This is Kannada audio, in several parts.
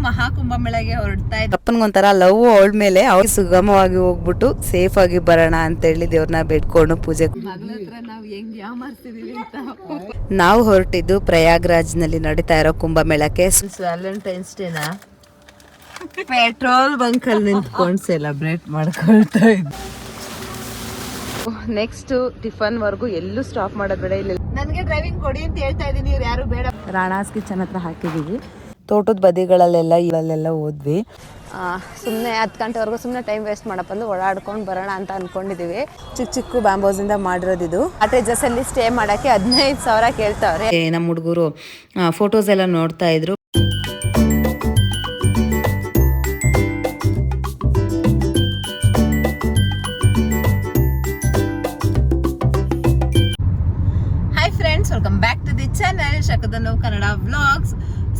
ಮಹಾಕುಂಭಮೇಳಗೆ ಹೊರಡ್ತಾ ಇದ್ವಿ. ಅಪ್ಪನಿಗೊಂಥರ ಲವ್ ಅವಳ ಮೇಲೆ, ಅವ್ರು ಸುಗಮವಾಗಿ ಹೋಗ್ಬಿಟ್ಟು ಸೇಫ್ ಆಗಿ ಬರೋಣ ಅಂತ ಹೇಳಿ ದೇವ್ರನ್ನ ಬೇಡ್ಕೊಂಡು ಪೂಜೆ ನಾವು ಹೊರಟಿದ್ದು ಪ್ರಯಾಗ್ರಾಜ್ನಲ್ಲಿ ನಡೀತಾ ಇರೋ ಕುಂಭಮೇಳಕ್ಕೆ. ವ್ಯಾಲೆಂಟೈನ್ಸ್ ಡೇನಾ ಪೆಟ್ರೋಲ್ ಬಂಕ್ ಅಲ್ಲಿ ನಿಂತ್ಕೊಂಡು ಸೆಲೆಬ್ರೇಟ್ ಮಾಡ್ಕೊಳ್ತಾ ಇದ್ವಿ. ನೆಕ್ಸ್ಟ್ ಟಿಫನ್ ವರ್ಗು ಎಲ್ಲೂ ಸ್ಟಾಪ್ ಮಾಡೋದ್ ಬೇಡ. ಇಲ್ಲ ನನಗೆ ಡ್ರೈವಿಂಗ್ ಕೊಡಿ ಅಂತ ಹೇಳ್ತಾ ಇದೀನಿ, ಇವ್ರು ಯಾರು ಬೇಡ. ರಾಣಾಸ್ ಕಿಚನ್ ಹತ್ರ ಹಾಕಿದೀವಿ. ತೋಟದ ಬದಿಗಳಲ್ಲೆಲ್ಲ ಇಲ್ಲೆಲ್ಲ ಹೋದ್ವಿ. ಸುಮ್ಮನೆ 10 ಗಂಟೆವರೆಗೂ ಸುಮ್ಮನೆ ಟೈಮ್ ವೇಸ್ಟ್ ಮಾಡಪ್ಪಂದು ಓಡಾಡ್ಕೊಂಡು ಬರೋಣ ಅಂತ ಅನ್ಕೊಂಡಿದೀವಿ. ಚಿಕ್ಕ ಬ್ಯಾಂಬೋಸಿಂದ ಮಾಡಿರೋದಿದು. ಕಾಟೇಜಸ್ ಅಲ್ಲಿ ಸ್ಟೇ ಮಾಡಕ್ಕೆ 15,000 ಕೇಳ್ತಾವ್ರೆ. ನಮ್ಮ ಹುಡುಗರು ಫೋಟೋಸ್ ಎಲ್ಲ ನೋಡ್ತಾ ಇದ್ರು. Welcome back to the channel ಶಕದನು ಕನ್ನಡ ವ್ಲಾಗ್ಸ್.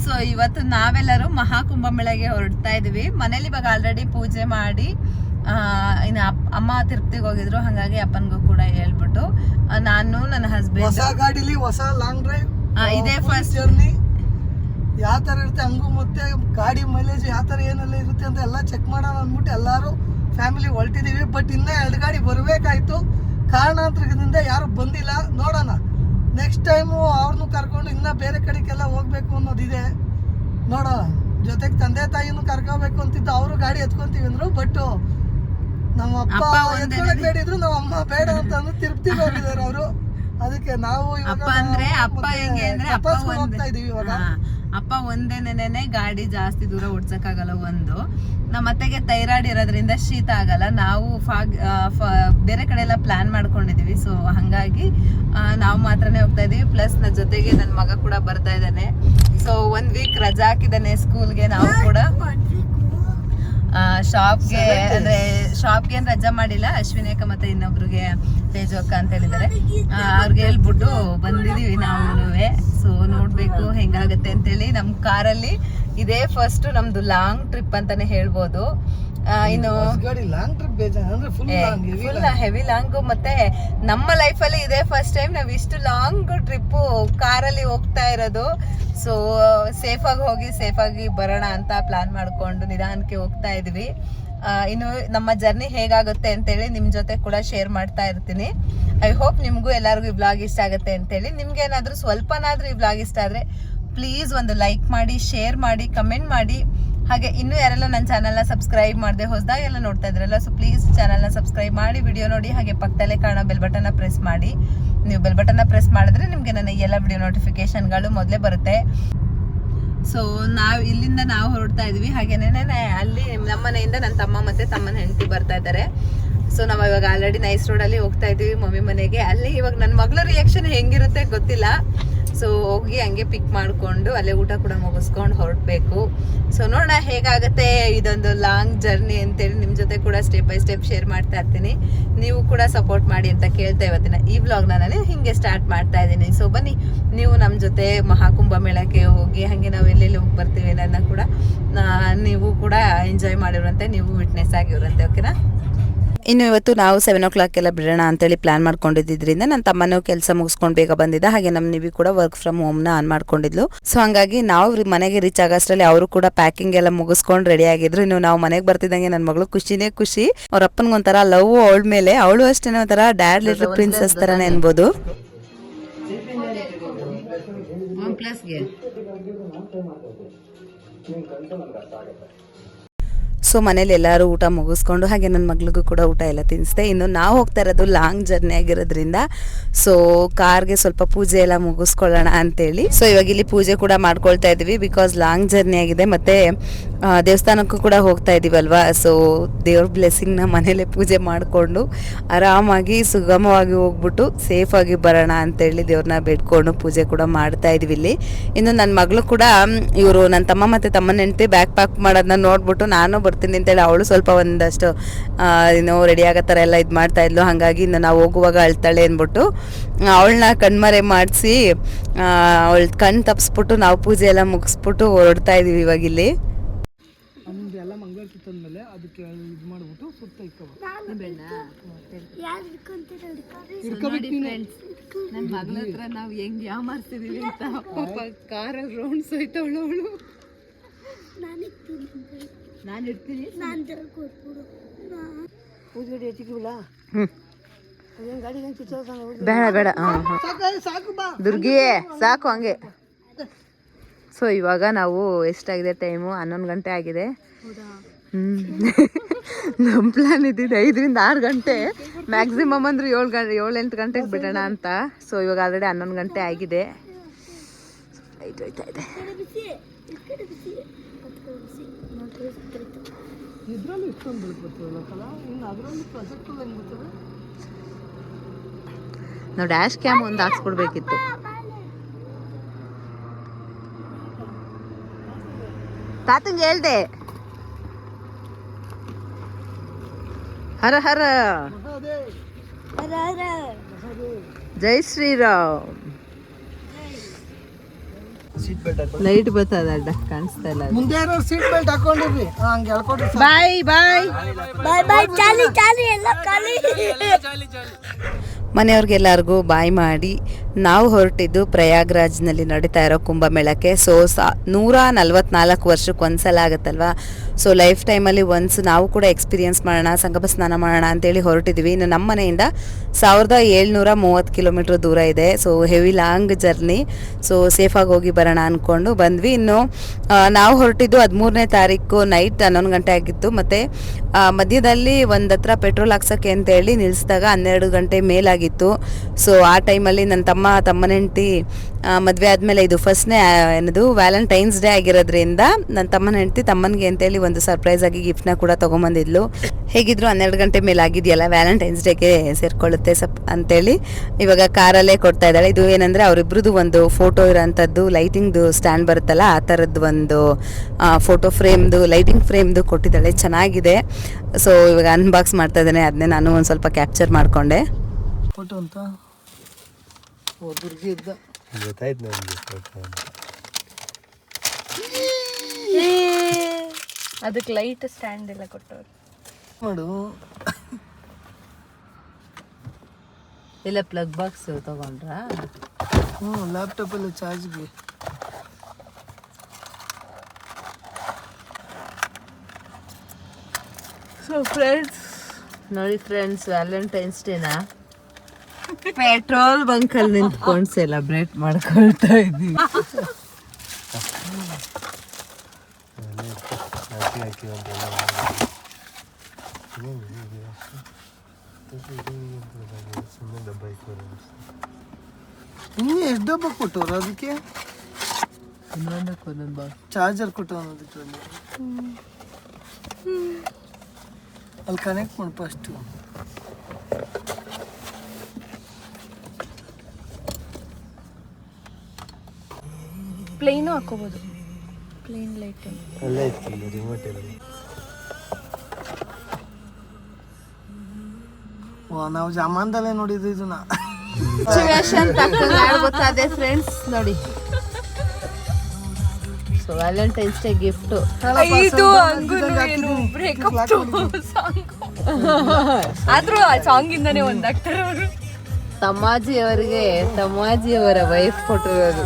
ಸೊ ಇವತ್ತು ನಾವೆಲ್ಲರೂ ಮಹಾಕುಂಭಮೇಳಗೆ ಹೊರಡ್ತಾ ಇದೀವಿ. ಮನೇಲಿ ಇವಾಗ ಆಲ್ರೆಡಿ ಪೂಜೆ ಮಾಡಿ ಇನ್ನು ಅಮ್ಮ ತಿರುಪತಿಗೆ ಹೋಗಿದ್ರು, ಹಾಗಾಗಿ ಅಪ್ಪನಿಗೂ ಕೂಡ ಹೇಳ್ಬಿಟ್ಟು ನಾನು ನನ್ನ ಹಸ್ಬೆಂಡ್ ಹೊಸ ಗಾಡಿಲಿ ಹೊಸ ಲಾಂಗ್ ಡ್ರೈವ್ ಇದೇ ಫಸ್ಟ್ ಜರ್ನಿ ಯಾವ ತರ ಇರುತ್ತೆ ಹಂಗೂ, ಮತ್ತೆ ಗಾಡಿ ಮೈಲೇಜ್ ಯಾವ ತರ ಏನೆಲ್ಲ ಇರುತ್ತೆ ಅಂತ ಎಲ್ಲ ಚೆಕ್ ಮಾಡೋಣ ಅಂದ್ಬಿಟ್ಟು ಎಲ್ಲರೂ ಫ್ಯಾಮಿಲಿ ಹೊರಟಿದೀವಿ. ಬಟ್ ಇನ್ನೂ 2 ಗಾಡಿ ಬರಬೇಕಾಯ್ತು, ಕಾರಣಾಂತರದಿಂದ ಯಾರು ಬಂದಿಲ್ಲ. ನೋಡೋಣ ನೆಕ್ಸ್ಟ್ ಟೈಮು ಅವ್ರನ್ನೂ ಕರ್ಕೊಂಡು ಇನ್ನೂ ಬೇರೆ ಕಡೆಗೆಲ್ಲ ಹೋಗ್ಬೇಕು ಅನ್ನೋದಿದೆ. ನೋಡೋಣ, ಜೊತೆಗೆ ತಂದೆ ತಾಯಿನೂ ಕರ್ಕೋಬೇಕು ಅಂತಿದ್ದು. ಅವರು ಗಾಡಿ ಎತ್ಕೊಂತೀವಿ ಅಂದ್ರು, ಬಟ್ ನಮ್ಮ ಅಪ್ಪ ಎತ್ಕೊಳಕ್ ಬೇಡಿದ್ರು, ನಮ್ಮ ಅಮ್ಮ ಬೇಡ ಅಂತ ಅಂದ್ರು ತಿರುಪ್ತಿಗೆ ಹೋಗಿದ್ದಾರೆ ಅವರು. ಅದಕ್ಕೆ ನಾವು ಹೋಗ್ತಾ ಇದೀವಿ ಇವಾಗ. ಅಪ್ಪ ಒಂದೇನೇನೆ ಗಾಡಿ ಜಾಸ್ತಿ ದೂರ ಓಡ್ಸಕ್ಕಾಗಲ್ಲ. ಒಂದು ನಮ್ಮ ಅತ್ತೆಗೆ ಥೈರಾಯ್ಡ್ ಇರೋದ್ರಿಂದ ಶೀತ ಆಗಲ್ಲ. ನಾವು ಬೇರೆ ಕಡೆ ಎಲ್ಲ ಪ್ಲಾನ್ ಮಾಡ್ಕೊಂಡಿದೀವಿ. ಸೊ ಹಂಗಾಗಿ ನಾವು ಮಾತ್ರನೇ ಹೋಗ್ತಾ ಇದೀವಿ. ಪ್ಲಸ್ ನನ್ನ ಜೊತೆಗೆ ನನ್ನ ಮಗ ಕೂಡ ಬರ್ತಾ ಇದ್ದಾನೆ. ಸೊ 1 ವೀಕ್ ರಜಾ ಹಾಕಿದ್ದಾನೆ ಸ್ಕೂಲ್ಗೆ. ನಾವು ಕೂಡ ಶಾಪ್ಗೆ ಏನ್ ರಜಾ ಮಾಡಿಲ್ಲ. ಅಶ್ವಿನೇಕ ಮತ್ತೆ ಇನ್ನೊಬ್ರಿಗೆ ತೇಜು ಅಕ್ಕ ಅಂತ ಹೇಳಿದ್ದಾರೆ, ಅವ್ರಿಗೆ ಹೇಳ್ಬಿಟ್ಟು ಬಂದಿದೀವಿ ನಾವು. ಸೊ ನೋಡ್ಬೇಕು ಹೆಂಗಾಗತ್ತೆ ಅಂತೇಳಿ. ನಮ್ ಕಾರಲ್ಲಿ ಇದೇ ಫಸ್ಟ್ ನಮ್ದು ಲಾಂಗ್ ಟ್ರಿಪ್ ಅಂತಾನೆ ಹೇಳ್ಬೋದು. ಇನ್ನು ಫುಲ್ ಹೆವಿ ಲಾಂಗ್, ಮತ್ತೆ ನಮ್ಮ ಲೈಫಲ್ಲಿ ಇದೇ ಫಸ್ಟ್ ಟೈಮ್ ನಾವ್ ಇಷ್ಟು ಲಾಂಗ್ ಟ್ರಿಪ್ ಕಾರಲ್ಲಿ ಹೋಗ್ತಾ ಇರೋದು. ಸೊ ಸೇಫ್ ಆಗಿ ಹೋಗಿ ಸೇಫ್ ಆಗಿ ಬರೋಣ ಅಂತ ಪ್ಲಾನ್ ಮಾಡ್ಕೊಂಡು ನಿಧಾನಕ್ಕೆ ಹೋಗ್ತಾ ಇದೀವಿ. ಇನ್ನು ನಮ್ಮ ಜರ್ನಿ ಹೇಗಾಗುತ್ತೆ ಅಂತೇಳಿ ನಿಮ್ ಜೊತೆ ಕೂಡ ಶೇರ್ ಮಾಡ್ತಾ ಇರ್ತೀನಿ. ಐ ಹೋಪ್ ನಿಮ್ಗೂ ಎಲ್ಲರಿಗೂ ಈ ವ್ಲಾಗ್ ಇಷ್ಟ ಆಗುತ್ತೆ ಅಂತೇಳಿ. ನಿಮ್ಗೆ ಏನಾದ್ರೂ ಸ್ವಲ್ಪನಾದ್ರೂ ಈ ವ್ಲಾಗ್ ಇಷ್ಟ ಆದ್ರೆ ಪ್ಲೀಸ್ ಒಂದು ಲೈಕ್ ಮಾಡಿ, ಶೇರ್ ಮಾಡಿ, ಕಮೆಂಟ್ ಮಾಡಿ. ಹಾಗೆ ಇನ್ನೂ ಯಾರೆಲ್ಲ ನನ್ನ ಚಾನಲ್ನ ಸಬ್ಸ್ಕ್ರೈಬ್ ಮಾಡದೆ ಹೊಸದಾಗಿ ಎಲ್ಲ ನೋಡ್ತಾ ಇದ್ರಲ್ಲ, ಸೊ ಪ್ಲೀಸ್ ಚಾನಲ್ನ ಸಬ್ಸ್ಕ್ರೈಬ್ ಮಾಡಿ, ವಿಡಿಯೋ ನೋಡಿ. ಹಾಗೆ ಪಕ್ಕದಲ್ಲೇ ಕಾಣೋ ಬೆಲ್ ಬಟನ್ನ ಪ್ರೆಸ್ ಮಾಡಿ. ನೀವು ಬೆಲ್ ಬಟನ್ನ ಪ್ರೆಸ್ ಮಾಡಿದ್ರೆ ನಿಮಗೆ ನನ್ನ ಎಲ್ಲ ವಿಡಿಯೋ ನೋಟಿಫಿಕೇಶನ್ಗಳು ಮೊದಲೇ ಬರುತ್ತೆ. ಸೊ ಇಲ್ಲಿಂದ ನಾವು ಹೊರಡ್ತಾ ಇದ್ವಿ. ಹಾಗೇನೆ ಅಲ್ಲಿ ನಮ್ಮ ಮನೆಯಿಂದ ನನ್ನ ತಮ್ಮ ಮತ್ತೆ ತಮ್ಮನ ಹೆಂಡತಿ ಬರ್ತಾ ಇದ್ದಾರೆ. ಸೊ ನಾವು ಇವಾಗ ಆಲ್ರೆಡಿ ನೈಸ್ ರೋಡಲ್ಲಿ ಹೋಗ್ತಾ ಇದೀವಿ ಮಮ್ಮಿ ಮನೆಗೆ. ಅಲ್ಲಿ ಇವಾಗ ನನ್ನ ಮಗಳ ರಿಯಾಕ್ಷನ್ ಹೆಂಗಿರುತ್ತೆ ಗೊತ್ತಿಲ್ಲ. ಸೊ ಹೋಗಿ ಹಂಗೆ ಪಿಕ್ ಮಾಡಿಕೊಂಡು ಅಲ್ಲೇ ಊಟ ಕೂಡ ಮುಗಿಸ್ಕೊಂಡು ಹೊರಡ್ಬೇಕು. ಸೊ ನೋಡೋಣ ಹೇಗಾಗುತ್ತೆ ಇದೊಂದು ಲಾಂಗ್ ಜರ್ನಿ ಅಂತೇಳಿ. ನಿಮ್ಮ ಜೊತೆ ಕೂಡ ಸ್ಟೆಪ್ ಬೈ ಸ್ಟೆಪ್ ಶೇರ್ ಮಾಡ್ತಾ ಇರ್ತೀನಿ. ನೀವು ಕೂಡ ಸಪೋರ್ಟ್ ಮಾಡಿ ಅಂತ ಕೇಳ್ತಾ ಇವತ್ತಿನ ಈ ವ್ಲಾಗ್ನ ನಾನು ಹಿಂಗೆ ಸ್ಟಾರ್ಟ್ ಮಾಡ್ತಾ ಇದ್ದೀನಿ. ಸೊ ಬನ್ನಿ ನೀವು ನಮ್ಮ ಜೊತೆ ಮಹಾಕುಂಭಮೇಳಕ್ಕೆ ಹೋಗಿ ಹಾಗೆ ನಾವು ಎಲ್ಲೆಲ್ಲಿ ಹೋಗಿ ಬರ್ತೀವಿ ಅನ್ನೋದನ್ನ ಕೂಡ ನೀವು ಕೂಡ ಎಂಜಾಯ್ ಮಾಡಿರುವಂತೆ, ನೀವು ವಿಟ್ನೆಸ್ ಆಗಿರುವಂತೆ. ಓಕೆನಾ? ಇನ್ನು ಇವತ್ತು ನಾವು 7 o'clock ಎಲ್ಲ ಬಿಡೋಣ ಅಂತೇಳಿ ಪ್ಲಾನ್ ಮಾಡ್ಕೊಂಡಿದ್ರಿಂದ ನನ್ನ ತಮ್ಮನೂ ಕೆಲಸ ಮುಗಿಸ್ಕೊಂಡು ಬೇಗ ಬಂದಿದ್ದ. ಹಾಗೆ ನಮ್ಮ ನಿವಿ ಕೂಡ ವರ್ಕ್ ಫ್ರಮ್ ಹೋಮ್ನ ಆನ್ ಮಾಡ್ಕೊಂಡಿದ್ಲು. ಸೊ ಹಂಗಾಗಿ ನಾವು ಮನೆಗೆ ರೀಚ್ ಆಗೋಷ್ಟರಲ್ಲಿ ಅವರು ಕೂಡ ಪ್ಯಾಕಿಂಗ್ ಎಲ್ಲ ಮುಗಿಸ್ಕೊಂಡು ರೆಡಿ ಆಗಿದ್ರು. ಇನ್ನು ನಾವು ಮನೆಗೆ ಬರ್ತಿದ್ದಂಗೆ ನನ್ನ ಮಗಳು ಖುಷಿನೇ ಖುಷಿ. ಅವ್ರ ಅಪ್ಪನಿಗೊಂಥರ ಲವ್ ಅವಳ ಮೇಲೆ. ಅವಳು ಅಷ್ಟೇ ಒಂಥರ ಡ್ಯಾಡ್ ಲಿಟಲ್ ಪ್ರಿನ್ಸಸ್ ತರಾನೇ ಅನ್ಬೋದು. ಸೊ ಮನೇಲಿ ಎಲ್ಲರೂ ಊಟ ಮುಗಿಸ್ಕೊಂಡು ಹಾಗೆ ನನ್ನ ಮಗಳಿಗೂ ಕೂಡ ಊಟ ಎಲ್ಲ ತಿನ್ನಿಸ್ದೆ. ಇನ್ನು ನಾವು ಹೋಗ್ತಾ ಇರೋದು ಲಾಂಗ್ ಜರ್ನಿ ಆಗಿರೋದ್ರಿಂದ ಸೊ ಕಾರ್ಗೆ ಸ್ವಲ್ಪ ಪೂಜೆ ಎಲ್ಲ ಮುಗಿಸ್ಕೊಳ್ಳೋಣ ಅಂತೇಳಿ. ಸೊ ಇವಾಗ ಇಲ್ಲಿ ಪೂಜೆ ಕೂಡ ಮಾಡ್ಕೊಳ್ತಾ ಇದೀವಿ, ಬಿಕಾಸ್ ಲಾಂಗ್ ಜರ್ನಿ ಆಗಿದೆ. ಮತ್ತೆ ದೇವಸ್ಥಾನಕ್ಕೂ ಕೂಡ ಹೋಗ್ತಾ ಇದೀವಲ್ವಾ. ಸೊ ದೇವ್ರ ಬ್ಲೆಸ್ಸಿಂಗ್ನ ಮನೇಲೆ ಪೂಜೆ ಮಾಡಿಕೊಂಡು ಆರಾಮಾಗಿ ಸುಗಮವಾಗಿ ಹೋಗ್ಬಿಟ್ಟು ಸೇಫ್ ಆಗಿ ಬರೋಣ ಅಂತೇಳಿ ದೇವ್ರನ್ನ ಬೇಡ್ಕೊಂಡು ಪೂಜೆ ಕೂಡ ಮಾಡ್ತಾ ಇದೀವಿ ಇಲ್ಲಿ. ಇನ್ನು ನನ್ನ ಮಗಳು ಕೂಡ ಇವರು ನನ್ನ ತಮ್ಮ ಮತ್ತೆ ತಮ್ಮನ ಹೆಂಡತಿ ಬ್ಯಾಗ್ ಪ್ಯಾಕ್ ಮಾಡೋದನ್ನ ನೋಡ್ಬಿಟ್ಟು ನಾನು ಬರ್ತೀನಿ ಅಂತೇಳಿ ಅವಳು ಸ್ವಲ್ಪ ಒಂದಷ್ಟು ರೆಡಿ ಆಗೋ ಥರ ಎಲ್ಲ ಇದು ಮಾಡ್ತಾ ಇದ್ಲು. ಹಾಗಾಗಿ ಇನ್ನು ನಾವು ಹೋಗುವಾಗ ಅಳ್ತಾಳೆ ಅಂದ್ಬಿಟ್ಟು ಅವಳನ್ನ ಕಣ್ಮರೆ ಮಾಡಿಸಿ ಅವಳ ಕಣ್ ತಪ್ಪಿಸ್ಬಿಟ್ಟು ನಾವು ಪೂಜೆ ಎಲ್ಲ ಮುಗಿಸ್ಬಿಟ್ಟು ಹೊರಡ್ತಾ ಇದೀವಿ ಇವಾಗ ಇಲ್ಲಿ. ಎಲ್ಲ ಮಂಗಳಾರತಿ ತಂದ್ಮೇಲೆ ಅದಕ್ಕೆ ಇದು ಮಾಡ್ಬಿಟ್ಟು ಸುತ್ತ ನನ್ನ ಮಗಳ ಹತ್ರ ನಾವು ಹೆಂಗ್ ಯಾಮಾರ್ತಿದೀವಿ ಅಂತ ಪಾಪ ಕಾರಲ್ಲಿ ರೌಂಡ್ಸ್ ಹೋಯ್ತವಳು ಅವಳು. ನಾನು ಇಡ್ತೀನಿ. ಬೇಡ ಬೇಡ. ಸಾಕು ಬಾ. ದುರ್ಗಿಯೇ ಸಾಕು ಹಂಗೆ. ಸೊ ಇವಾಗ ನಾವು ಎಷ್ಟಾಗಿದೆ ಟೈಮು 11 ಗಂಟೆ ಆಗಿದೆ. ನಮ್ಮ ಪ್ಲಾನ್ ಇದ್ದಿದ್ದು 5ರಿಂದ 6 ಗಂಟೆ, ಮ್ಯಾಕ್ಸಿಮಮ್ ಅಂದ್ರೆ 7-8 ಗಂಟೆಗೆ ಬಿಡೋಣ ಅಂತ. ಸೊ ಇವಾಗ ಆಲ್ರೆಡಿ 11 ಗಂಟೆ ಆಗಿದೆ. ಲೈಟ್ ಹೋಯ್ತಾ ಇದೆ. ಇದ್ರಲ್ಲಿ ಇಷ್ಟೊಂದು ಬರ್ತದಲ್ಲ, ಇನ್ನು ಅದರಲ್ಲಿ ಪ್ರೊಜೆಕ್ಟ್ ಹೆಂಗ್ ಬರ್ತದೆ? ನಾವು ಡ್ಯಾಶ್ ಕ್ಯಾಮ್ ಒಂದು ಹಾಕ್ಸ್ಕೊಡ್ಬೇಕಿತ್ತು. ತಾತಂಗೆ ಹೇಳ್ದೆ ಹರ ಹರ ಜೈ ಶ್ರೀರಾಮ್. ಲೈಟ್ ಬರ್ತದ ಅಡ್ಡ ಕಾಣಿಸ್ತಾ ಇಲ್ಲ. ಮುಂದೆ ಯಾರು ಸೀಟ್ ಬೆಲ್ಟ್ ಹಾಕೊಂಡಿರ್ರಿ, ಹಂಗೆ ಹೇಳ್ಕೊಡ್ರಿ. ಬಾಯ್ ಬಾಯ್ ಬಾಯ್ ಬಾಯ್. ಚಾಲಿ ಚಾಲಿ ಎಲ್ಲ ಖಾಲಿ. ಮನೆಯವ್ರಿಗೆಲ್ಲರಿಗೂ ಬಾಯ್ ಮಾಡಿ ನಾವು ಹೊರಟಿದ್ದು ಪ್ರಯಾಗ್ರಾಜ್ನಲ್ಲಿ ನಡೀತಾ ಇರೋ ಕುಂಭಮೇಳಕ್ಕೆ. ಸೊ 144 ವರ್ಷಕ್ಕೆ ಒಂದ್ಸಲ ಆಗುತ್ತಲ್ವ. ಸೊ ಲೈಫ್ ಟೈಮಲ್ಲಿ ಒನ್ಸ್ ನಾವು ಕೂಡ ಎಕ್ಸ್ಪೀರಿಯನ್ಸ್ ಮಾಡೋಣ, ಸಂಗಮ ಸ್ನಾನ ಮಾಡೋಣ ಅಂತೇಳಿ ಹೊರಟಿದ್ವಿ. ಇನ್ನು ನಮ್ಮ ಮನೆಯಿಂದ 1730 ಕಿಲೋಮೀಟ್ರ್ ದೂರ ಇದೆ. So heavy long journey. So ಸೇಫಾಗಿ ಹೋಗಿ ಬರೋಣ ಅಂದ್ಕೊಂಡು ಬಂದ್ವಿ. ಇನ್ನು ನಾವು ಹೊರಟಿದ್ದು 13ನೇ ತಾರೀಕು ನೈಟ್ 11 ಗಂಟೆ ಆಗಿತ್ತು. ಮತ್ತು ಮಧ್ಯದಲ್ಲಿ ಒಂದು ಹತ್ರ ಪೆಟ್ರೋಲ್ ಹಾಕ್ಸೋಕ್ಕೆ ಅಂತೇಳಿ ನಿಲ್ಲಿಸಿದಾಗ 12 ಗಂಟೆ ಮೇಲಾಗಿತ್ತು. ಸೊ ಆ ಟೈಮಲ್ಲಿ ನನ್ನ ತಮ್ಮನ ಹೆಂಡತಿ ಮದುವೆ ಆದಮೇಲೆ ಇದು ಫಸ್ಟ್ನೇ ಏನದು ವ್ಯಾಲೆಂಟೈನ್ಸ್ ಡೇ ಆಗಿರೋದ್ರಿಂದ ನನ್ನ ತಮ್ಮನ ಹೆಂಡತಿ ತಮ್ಮನಿಗೆ ಅಂತೇಳಿ ಒಂದು ಸರ್ಪ್ರೈಸ್ ಆಗಿ ಗಿಫ್ಟ್ನ ಕೂಡ ತೊಗೊಂಬಂದಿದ್ಲು. ಹೇಗಿದ್ರು 12 ಗಂಟೆ ಮೇಲೆ ಆಗಿದೆಯಲ್ಲ, ವ್ಯಾಲೆಂಟೈನ್ಸ್ ಡೇಗೆ ಸೇರ್ಕೊಳ್ಳುತ್ತೆ ಅಂತೇಳಿ ಇವಾಗ ಕಾರಲ್ಲೇ ಕೊಡ್ತಾ ಇದ್ದಾಳೆ. ಇದು ಏನಂದರೆ ಅವರಿಬ್ರದ್ದು ಒಂದು ಫೋಟೋ ಇರೋಂಥದ್ದು ಲೈಟಿಂಗ್ದು ಸ್ಟ್ಯಾಂಡ್ ಬರುತ್ತಲ್ಲ, ಆ ಥರದ್ದು ಒಂದು ಫೋಟೋ ಫ್ರೇಮ್ದು ಲೈಟಿಂಗ್ ಫ್ರೇಮ್ದು ಕೊಟ್ಟಿದ್ದಾಳೆ. ಚೆನ್ನಾಗಿದೆ. ಸೊ ಇವಾಗ ಅನ್ಬಾಕ್ಸ್ ಮಾಡ್ತಾ ಇದ್ದೇನೆ. ಅದನ್ನೇ ನಾನು ಒಂದು ಸ್ವಲ್ಪ ಕ್ಯಾಪ್ಚರ್ ಮಾಡಿಕೊಂಡೆ. ಫೋಟೋ ಅಂತ ದುರ್ಗಿ ಇದ್ದ ಗೊತ್ತಾಯ್ತು ನನಗೆ ಫೋಟೋ. ಅದಕ್ಕೆ ಲೈಟ್ ಸ್ಟ್ಯಾಂಡ್ ಎಲ್ಲ ಕೊಟ್ಟವ್ರು ಮಾಡು. ಇಲ್ಲ ಪ್ಲಗ್ ಬಾಕ್ಸ್ ತಗೊಂಡ್ರಾ? ಲ್ಯಾಪ್ಟಾಪಲ್ಲಿ ಚಾರ್ಜ್ಗೆ. ಸೊ ಫ್ರೆಂಡ್ಸ್ ನೋಡಿ ಫ್ರೆಂಡ್ಸ್, ವ್ಯಾಲೆಂಟೈನ್ಸ್ ಡೇನಾ ಪೆಟ್ರೋಲ್ ಬಂಕಲ್ಲಿ ನಿಂತ್ಕೊಂಡು ಸೆಲೆಬ್ರೇಟ್ ಮಾಡ್ಕೊಳ್ತಾ ಇದ್ದೀವಿ. ಇನ್ನೂ ಎಷ್ಟು ಡಬ್ಬ ಕೊಟ್ಟವ್ರು ಅದಕ್ಕೆ? ಒಂದೊಂದು ಬಾಕ್ಸ್ ಚಾರ್ಜರ್ ಕೊಟ್ಟು ಅನ್ನೋದಕ್ಕೆ ಅಲ್ಲಿ ಕನೆಕ್ಟ್ ಮಾಡಿ ಫಸ್ಟು. ಪ್ಲೇನು ಹಾಕೋಬೋದು. ಪ್ಲೇನ್ ಲೈಟ್ ಅಲ್ಲೇ ಇತ್ತು ರಿಮೋಟಲ್ಲಿ. ನಾವು ಜಾಮಾನ್ದಲ್ಲೇ ನೋಡಿದ್ದು ಇದನ್ನ. ಗೊತ್ತಾದೆ ಫ್ರೆಂಡ್ಸ್ ನೋಡಿ. ಸೊ ವ್ಯಾಲೆಂಟೈನ್ಸ್ ಡೇ ಗಿಫ್ಟ್ ಆದ್ರೂ ಆ ಸಾಂಗ್ ಇಂದಾನೆ ಒಂದಾಗ್ತಾರೆ ಅವರು. ತಮ್ಮಾಜಿಯವರ ವೈಫ್ ಕೊಟ್ಟಿರೋದು.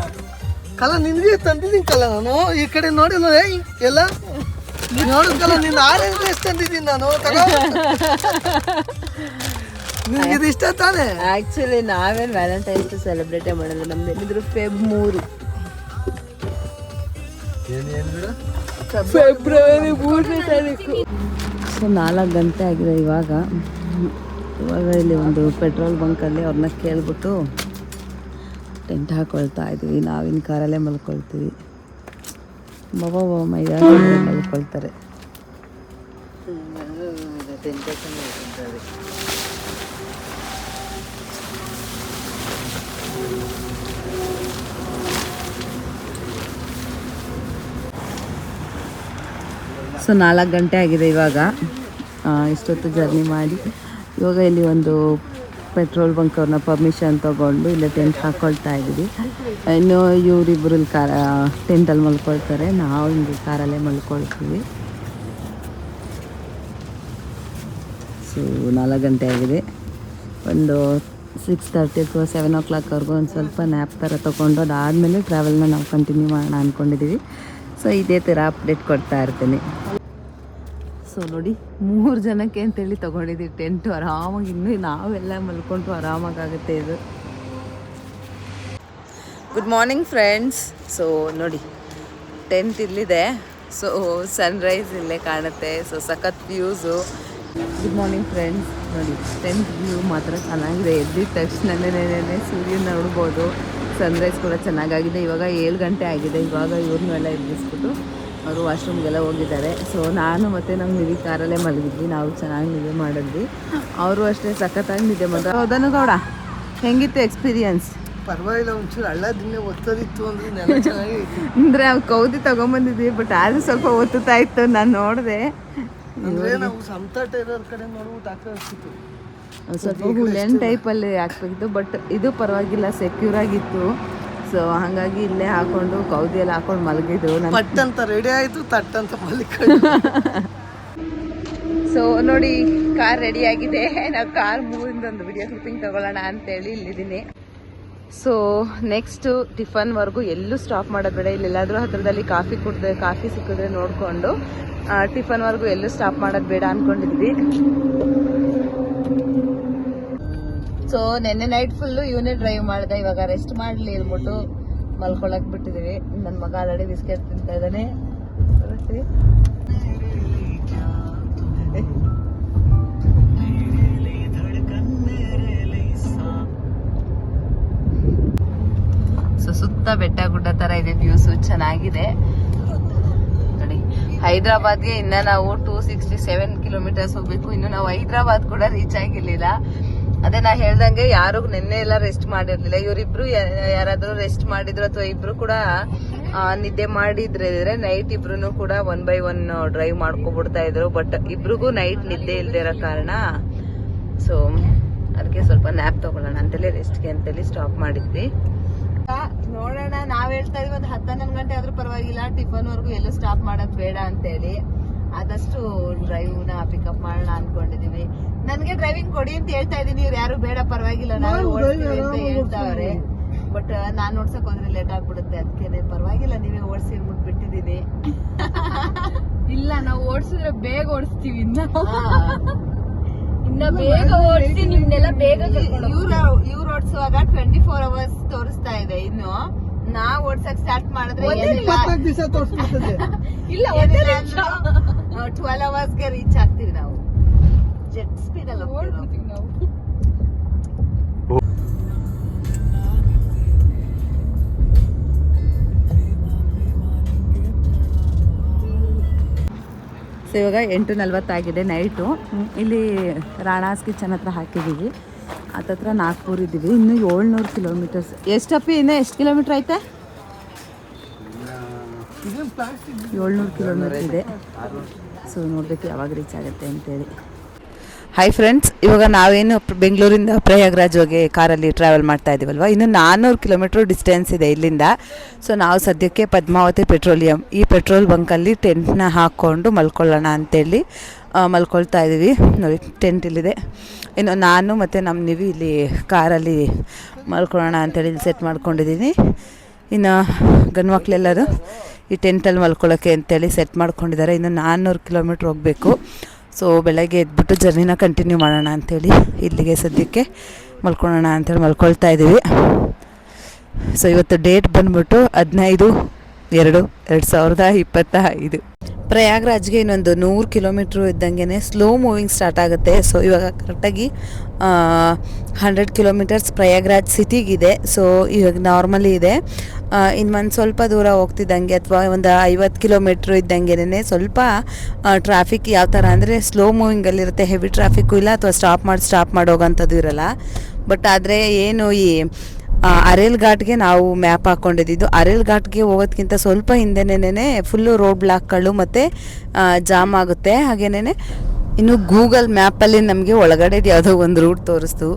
ಕಲ ನಿನ್ಗೆ ತಂದಿದ್ದೀನಿ ಕಲ ನಾನು. ಈ ಕಡೆ ನೋಡಿಲ್ಲ ಎಲ್ಲ ನೋಡಿದ್ಕಲ್ಲ, ನಿನ್ನ ಆರೆಂಜ್ ಡ್ರೆಸ್ ತಂದಿದ್ದೀನಿ ನಾನು. ನಿನ್ಗೆ ಇದು ಇಷ್ಟ ತಾನೆ? ಆಕ್ಚುಲಿ ನಾವೇನು ವ್ಯಾಲೆಂಟೈನ್ಸ್ ಡೇ ಸೆಲೆಬ್ರೇಟೇ ಮಾಡೋದು. ನಮ್ದು ಏನಿದ್ರು Feb 3 ಫೆಬ್ರವರಿ 3ನೇ ತಾರೀಕು. ಸೊ 4 ಗಂಟೆ ಆಗಿದೆ ಇವಾಗ. ಇಲ್ಲಿ ಒಂದು ಪೆಟ್ರೋಲ್ ಬಂಕಲ್ಲಿ ಅವ್ರನ್ನ ಕೇಳ್ಬಿಟ್ಟು ಟೆಂಟ್ ಹಾಕೊಳ್ತಾ ಇದ್ವಿ. ನಾವಿನ ಕಾರಲ್ಲೇ ಮಲ್ಕೊಳ್ತೀವಿ. ಮೈದ ಮಲ್ಕೊಳ್ತಾರೆ. ಸೊ 4 ಗಂಟೆ ಆಗಿದೆ ಇವಾಗ. ಇಷ್ಟೊತ್ತು ಜರ್ನಿ ಮಾಡಿ ಇವಾಗ ಇಲ್ಲಿ ಒಂದು ಪೆಟ್ರೋಲ್ ಬಂಕ್ ಅವ್ರನ್ನ ಪರ್ಮಿಷನ್ ತೊಗೊಂಡು ಇಲ್ಲೇ ಟೆಂಟ್ ಹಾಕ್ಕೊಳ್ತಾ ಇದ್ದೀವಿ. ಇನ್ನು ಇವರಿಬ್ಬರು ಟೆಂಟಲ್ಲಿ ಮಲ್ಕೊಳ್ತಾರೆ, ನಾವು ಹಿಂಗೆ ಕಾರಲ್ಲೇ ಮಲ್ಕೊಳ್ತೀವಿ. ಸೊ 4 ಗಂಟೆ ಆಗಿದೆ. ಒಂದು 6:30 ಅಥವಾ 7 o'clock ಒಂದು ಸ್ವಲ್ಪ ನ್ಯಾಪ್ ಥರ ತೊಗೊಂಡು ಅದಾದಮೇಲೆ ಟ್ರಾವೆಲ್ನ ನಾವು ಕಂಟಿನ್ಯೂ ಮಾಡೋಣ ಅಂದ್ಕೊಂಡಿದ್ದೀವಿ. ಸೊ ಇದೇ ಥರ ಅಪ್ಡೇಟ್ ಕೊಡ್ತಾ ಇರ್ತೀನಿ. ಸೊ ನೋಡಿ 3 ಜನಕ್ಕೆ ಅಂತೇಳಿ ತೊಗೊಂಡಿದ್ದೀವಿ ಟೆಂಟು. ಆರಾಮಾಗಿ ಇನ್ನೂ ನಾವೆಲ್ಲ ಮಲ್ಕೊಂಡು ಆರಾಮಾಗುತ್ತೆ ಇದು. Good morning friends. ಸೊ ನೋಡಿ ಟೆಂಟ್ ಇಲ್ಲಿದೆ. ಸೊ ಸನ್ರೈಸ್ ಇಲ್ಲೇ ಕಾಣುತ್ತೆ. ಸೊ ಸಖತ್ ವ್ಯೂಸು. Good morning friends. ನೋಡಿ ಟೆಂಟ್ ವ್ಯೂ ಮಾತ್ರ ಚೆನ್ನಾಗಿದೆ. ಎದ್ದಿದ ತಕ್ಷಣನೇ ಸೂರ್ಯನ ನೋಡ್ಬೋದು. ಸನ್ರೈಸ್ ಕೂಡ ಚೆನ್ನಾಗಾಗಿದೆ. ಇವಾಗ 7 ಗಂಟೆ ಆಗಿದೆ. ಇವಾಗ ಇವ್ರನ್ನೆಲ್ಲ ಎಬ್ಬಿಸ್ಬಿಟ್ಟು ಅವರು ವಾಶ್ರೂಮ್ಗೆಲ್ಲ ಹೋಗಿದ್ದಾರೆ. ಸೊ ನಾನು ಮತ್ತು ನಮ್ಮ ನಿಧಿ ಕಾರಲ್ಲೇ ಮಲಗಿದ್ವಿ. ನಾವು ಚೆನ್ನಾಗಿ ನಿದ್ದೆ ಮಾಡಿದ್ವಿ. ಅವರು ಅಷ್ಟೇ ಸಖತ್ತಾಗಿ ನಿದ್ದೆ ಮಾಡಿದ್ರು. ಹೌದನು ಗೌಡ, ಹೆಂಗಿತ್ತು ಎಕ್ಸ್ಪೀರಿಯನ್ಸ್? ಪರವಾಗಿಲ್ಲ, ಒಂಚೂರು ಹಳ್ಳದಿನ್ನೇ ಒತ್ತದಿತ್ತು ಅಂದ್ರೆ ನೆಲ ಚೆನ್ನಾಗಿ ಅಂದರೆ ನಾವು ಕೌದಿ ತೊಗೊಂಬಂದಿದ್ವಿ, ಬಟ್ ಆದರೂ ಸ್ವಲ್ಪ ಒತ್ತುತ್ತಾ ಇತ್ತು. ನಾನು ನೋಡಿದೆ ಅಂದ್ರೆ ನಾವು ಸಮತಟ್ಟ ಇರೋರ ಕಡೆ ನೋಡ್ಬಿಟ್ಟು ಹಾಕಿಸ್ತಿತ್ತು. ಸ್ವಲ್ಪ ಹುಲ್ಲೆನ್ ಟೈಪಲ್ಲಿ ಹಾಕ್ಬೇಕಿತ್ತು, ಬಟ್ ಇದು ಪರವಾಗಿಲ್ಲ, ಸೆಕ್ಯೂರ್ ಆಗಿತ್ತು. ಸೊ ಹಾಗಾಗಿ ಇಲ್ಲೇ ಹಾಕೊಂಡು ಕೌದಿ ಎಲ್ಲ ಹಾಕೊಂಡು ಮಲಗಿದ್ರು. ಪಟ್ ಅಂತ ರೆಡಿ ಆಯಿತು, ತಟ್ ಅಂತ ಮಲಿಕ. ಸೊ ನೋಡಿ ಕಾರ್ ರೆಡಿ ಆಗಿದೆ. ನಾವು ಕಾರ್ ಮೂವಿಂದೊಂದು ವಿಡಿಯೋ ಕ್ಲಿಪ್ಪಿಂಗ್ ತಗೊಳ್ಳೋಣ ಅಂತೇಳಿ ಇಲ್ಲಿದ್ದೀನಿ. ಸೊ ನೆಕ್ಸ್ಟು ಟಿಫನ್ವರೆಗೂ ಎಲ್ಲೂ ಸ್ಟಾಪ್ ಮಾಡೋದು ಬೇಡ. ಇಲ್ಲೆಲ್ಲಾದರೂ ಹತ್ರದಲ್ಲಿ ಕಾಫಿ ಸಿಕ್ಕಿದ್ರೆ ನೋಡಿಕೊಂಡು ಟಿಫನ್ವರೆಗೂ ಎಲ್ಲೂ ಸ್ಟಾಪ್ ಮಾಡೋದು ಬೇಡ ಅಂದ್ಕೊಂಡಿದ್ವಿ. ಸೊ ನೆನ್ನೆ ನೈಟ್ ಫುಲ್ಲು ಇವನೇ ಡ್ರೈವ್ ಮಾಡಿದೆ. ಇವಾಗ ರೆಸ್ಟ್ ಮಾಡಲಿ ಅಂದ್ಬಿಟ್ಟು ಮಲ್ಕೊಳಕ್ ಬಿಟ್ಟಿದ್ದೀವಿ. ನನ್ನ ಮಗ ಆಲ್ರೆಡಿ ಬಿಸ್ಕೆಟ್ ತಿಂತಾ ಇದ್ದಾನೆ. ಸೊ ಸುತ್ತ ಬೆಟ್ಟ ಗುಡ್ಡ ತರ ಇದೆ. ವ್ಯೂಸು ಚೆನ್ನಾಗಿದೆ ನೋಡಿ. ಹೈದ್ರಾಬಾದ್ಗೆ ಇನ್ನ ನಾವು 267 ಕಿಲೋಮೀಟರ್ಸ್ ಹೋಗ್ಬೇಕು. ಇನ್ನು ನಾವು ಹೈದ್ರಾಬಾದ್ ಕೂಡ ರೀಚ್ ಆಗಿರ್ಲಿಲ್ಲ. ಅದೇ ನಾ ಹೇಳ್ದಂಗೆ ಯಾರು ನಿನ್ನೆ ಎಲ್ಲ ರೆಸ್ಟ್ ಮಾಡಿರ್ಲಿಲ್ಲ. ಇವರಿಬ್ರು ಯಾರಾದ್ರೂ ರೆಸ್ಟ್ ಮಾಡಿದ್ರು ಅಥವಾ ಇಬ್ರು ಕೂಡ ನಿದ್ದೆ ಮಾಡಿದ್ರೆ ನೈಟ್ ಇಬ್ರು ಕೂಡ 1 by 1 ಡ್ರೈವ್ ಮಾಡ್ಕೊಬಿಡ್ತಾ ಇದ್ರು. ಬಟ್ ಇಬ್ರಿಗೂ ನೈಟ್ ನಿದ್ದೆ ಇಲ್ದೇ ಇರೋ ಕಾರಣ ಸೊ ಅದಕ್ಕೆ ಸ್ವಲ್ಪ ನ್ಯಾಪ್ ತಗೊಳ್ಳೋಣ ಅಂತೇಳಿ ರೆಸ್ಟ್ಗೆ ಅಂತೇಳಿ ಸ್ಟಾಪ್ ಮಾಡಿದ್ವಿ. ನೋಡೋಣ, ನಾವ್ ಹೇಳ್ತಾ ಇದೀವಿ ಒಂದು 10-11 ಗಂಟೆ ಆದ್ರೂ ಪರವಾಗಿಲ್ಲ, ಟಿಫನ್ ವರ್ಗು ಎಲ್ಲೂ ಸ್ಟಾಪ್ ಮಾಡೋದ್ ಬೇಡ ಅಂತೇಳಿ ಆದಷ್ಟು ಡ್ರೈವ್ ನ ಪಿಕಪ್ ಮಾಡೋಣ ಅನ್ಕೊಂಡಿದೀವಿ. ನನ್ಗೆ ಡ್ರೈವಿಂಗ್ ಕೊಡಿ ಅಂತ ಹೇಳ್ತಾ ಇದೀನಿ. ಇವ್ರು ಯಾರು ಬೇಡ ಪರವಾಗಿಲ್ಲ ನಾವೇ ಓಡಿಸ್ತೀವಿ ಅಂತ ಹೇಳ್ತಾವ್ರೆ. ಬಟ್ ನಾನ್ ಓಡ್ಸಕ್ ಹೋದ್ರೆ ಲೇಟ್ ಆಗ್ಬಿಡುತ್ತೆ. ಅದಕ್ಕೆ ಪರವಾಗಿಲ್ಲ ನೀವೇ ಓಡಿಸಿ ಅಂದ್ಬಿಟ್ಟು ಬಿಟ್ಟಿದೀನಿ. ಇಲ್ಲ, ನಾವು ಓಡಿಸಿದ್ರೆ ಬೇಗ ಓಡಿಸ್ತೀವಿ. ಇನ್ನ ಬೇಗ ಓಡಿಸಿ ನಿಮ್ನೆಲ್ಲ ಬೇಗ ಇವ್ರು ಓಡಿಸುವಾಗ 24 hours ತೋರಿಸ್ತಾ ಇದೆ. ಇನ್ನು ನಾವ್ ಓಡ್ಸಕ್ ಸ್ಟಾರ್ಟ್ ಮಾಡಿದ್ರೆ 24 ದಿವಸ ತೋರಿಸ್ಬಿಡ್ತದೆ. ಇಲ್ಲ 12 hours ರೀಚ್ ಆಗ್ತೀವಿ ನಾವು. ಜೆಟ್ ಸ್ಪೀಡ್ ಅಲ್ಲಿ ಹೋಗ್ತೀವಿ ನಾವು. ಸೊ ಇವಾಗ 8:40 ಆಗಿದೆ ನೈಟು. ಇಲ್ಲಿ ರಾಣಾಸ್ ಕಿಚನ್ ಹತ್ರ ಹಾಕಿದ್ದೀವಿ. ಹತ್ತತ್ರ ನಾಗ್ಪುರ್ ಇದ್ದೀವಿ. ಇನ್ನು 700 ಕಿಲೋಮೀಟರ್ಸ್. ಎಷ್ಟಪ್ಪಿ ಇನ್ನು ಎಷ್ಟು ಕಿಲೋಮೀಟರ್ ಐತೆ? 700 ಕಿಲೋಮೀಟರ್ ಇದೆ. ಸೊ ನೋಡ್ಬೇಕು ಯಾವಾಗ ರೀಚ್ ಆಗುತ್ತೆ ಅಂತೇಳಿ. ಹಾಯ್ ಫ್ರೆಂಡ್ಸ್, ಇವಾಗ ನಾವೇನು ಬೆಂಗಳೂರಿಂದ ಪ್ರಯಾಗ್ರಾಜ್ಗೆ ಕಾರಲ್ಲಿ ಟ್ರಾವೆಲ್ ಮಾಡ್ತಾ ಇದ್ದೀವಲ್ವ, ಇನ್ನು 400 ಕಿಲೋಮೀಟ್ರ್ ಡಿಸ್ಟೆನ್ಸ್ ಇದೆ ಇಲ್ಲಿಂದ. ಸೊ ನಾವು ಸದ್ಯಕ್ಕೆ ಪದ್ಮಾವತಿ ಪೆಟ್ರೋಲಿಯಂ ಈ ಪೆಟ್ರೋಲ್ ಬಂಕಲ್ಲಿ ಟೆಂಟ್ನ ಹಾಕ್ಕೊಂಡು ಮಲ್ಕೊಳ್ಳೋಣ ಅಂತೇಳಿ ಮಲ್ಕೊಳ್ತಾ ಇದ್ದೀವಿ. ನೋಡಿ ಟೆಂಟ್ ಇಲ್ಲಿದೆ. ಇನ್ನು ನಾನು ಮತ್ತು ನಮ್ಮ ನಿವಿ ಇಲ್ಲಿ ಕಾರಲ್ಲಿ ಮಲ್ಕೊಳ್ಳೋಣ ಅಂತೇಳಿ ಇಲ್ಲಿ ಸೆಟ್ ಮಾಡ್ಕೊಂಡಿದ್ದೀನಿ. ಇನ್ನು ಗಂಡು ಮಕ್ಕಳೆಲ್ಲರೂ ಈ ಟೆಂಟಲ್ಲಿ ಮಲ್ಕೊಳ್ಳೋಕ್ಕೆ ಅಂತೇಳಿ ಸೆಟ್ ಮಾಡ್ಕೊಂಡಿದ್ದಾರೆ. ಇನ್ನು 400 ಕಿಲೋಮೀಟ್ರ್ ಹೋಗಬೇಕು. ಸೊ ಬೆಳಗ್ಗೆ ಎದ್ಬಿಟ್ಟು ಜರ್ನಿನ ಕಂಟಿನ್ಯೂ ಮಾಡೋಣ ಅಂಥೇಳಿ ಇಲ್ಲಿಗೆ ಸದ್ಯಕ್ಕೆ ಮಲ್ಕೊಳ್ಳೋಣ ಅಂತೇಳಿ ಮಲ್ಕೊಳ್ತಾ ಇದ್ದೀವಿ. ಸೊ ಇವತ್ತು ಡೇಟ್ ಬಂದ್ಬಿಟ್ಟು 15/2/2025. ಪ್ರಯಾಗ್ರಾಜ್ಗೆ ಇನ್ನೊಂದು 100 ಕಿಲೋಮೀಟ್ರು ಇದ್ದಂಗೆ ಸ್ಲೋ ಮೂವಿಂಗ್ ಸ್ಟಾರ್ಟ್ ಆಗುತ್ತೆ. ಸೊ ಇವಾಗ ಕರೆಕ್ಟಾಗಿ 100 ಕಿಲೋಮೀಟರ್ಸ್ ಪ್ರಯಾಗ್ರಾಜ್ ಸಿಟಿಗಿದೆ. ಸೊ ಇವಾಗ ನಾರ್ಮಲಿ ಇದೆ. ಇನ್ನು ಒಂದು ಸ್ವಲ್ಪ ದೂರ ಹೋಗ್ತಿದ್ದಂಗೆ ಅಥವಾ ಒಂದು 50 ಕಿಲೋಮೀಟ್ರ್ ಇದ್ದಂಗೆ ಸ್ವಲ್ಪ ಟ್ರಾಫಿಕ್ ಯಾವ ಥರ ಅಂದರೆ ಸ್ಲೋ ಮೂವಿಂಗಲ್ಲಿರುತ್ತೆ. ಹೆವಿ ಟ್ರಾಫಿಕ್ಕು ಇಲ್ಲ ಅಥವಾ ಸ್ಟಾಪ್ ಮಾಡಿ ಹೋಗೋಂಥದ್ದು ಇರೋಲ್ಲ. ಬಟ್ ಆದರೆ ಏನು ಈ ಅರೇಲ್ ಘಾಟ್ಗೆ ನಾವು ಮ್ಯಾಪ್ ಹಾಕ್ಕೊಂಡಿದ್ದು. ಅರೇಲ್ ಘಾಟ್ಗೆ ಹೋಗೋದಕ್ಕಿಂತ ಸ್ವಲ್ಪ ಹಿಂದೆನೇ ಫುಲ್ಲು ರೋಡ್ ಬ್ಲಾಕ್ಗಳು ಮತ್ತು ಜಾಮ್ ಆಗುತ್ತೆ. ಹಾಗೇನೇ ಇನ್ನು ಗೂಗಲ್ ಮ್ಯಾಪಲ್ಲಿ ನಮಗೆ ಒಳಗಡೆ ಯಾವುದೋ ಒಂದು ರೂಟ್ ತೋರಿಸ್ತು.